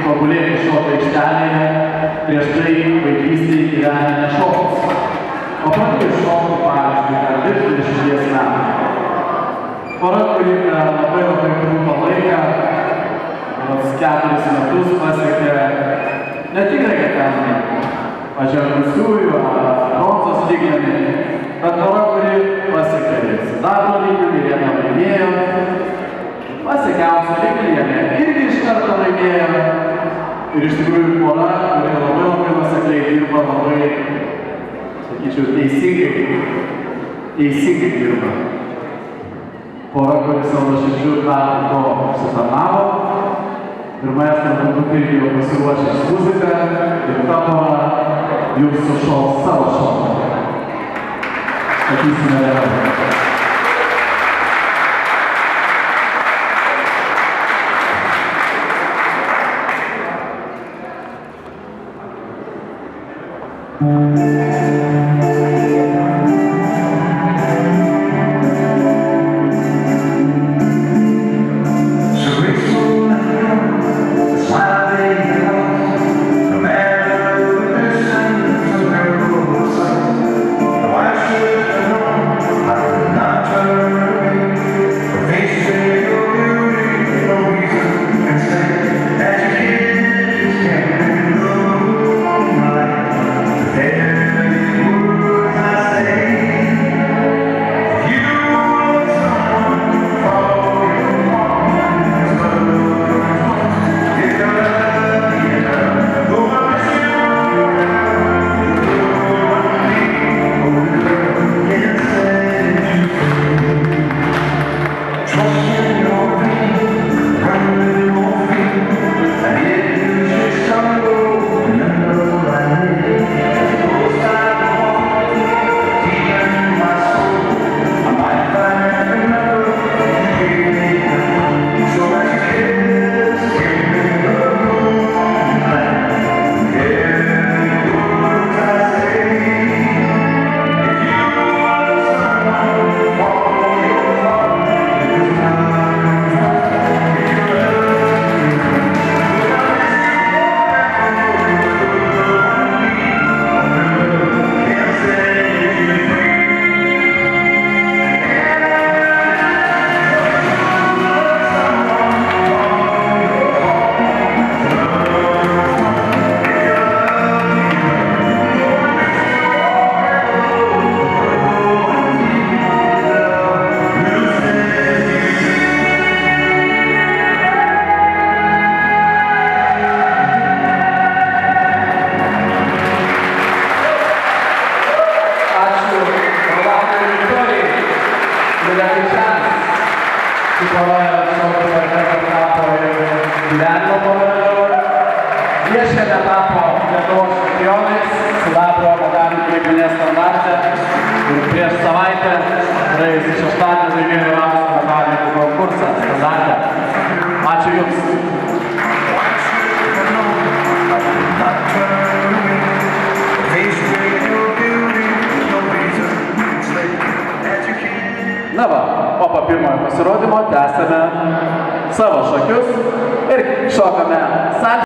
tobulėti šokio aikštelėje, prieš tai vaikystėje gyvenę nešokus. O pradėjus šokti, pavyzdžiui, virš 20 metų. Pora, kuri labai trumpą laiką, 4 metus pasiekė ne tik ten pažengusiųjų ar bronzos lygmenį, bet pora, kuri pasiekė sidabro lygmenį, vieną laimėjo, pasiekiausią lygmenį, irgi iš karto laimėjo. Ir iš tikrųjų pora, kuri labai nuosekliai dirba, labai, sakyčiau, teisingai dirba. Pora, kuris savo nuoširdžių metų to sutarnavo. Ir maestro turbūt irgi jau pasiruošęs muziką ir ta pora jums sušaus savo šoką. Sakysime vėliau. Jie šiandien tapo Lietuvos čempionais, sidabro medalių krepšinio standarte ir prieš savaitę praėjusį šeštadienį laimėjo aukso medalių konkursą standarte. Ačiū Jums. Na va, o po pirmojo pasirodymo tęsėme savo šokius ir šokame salę.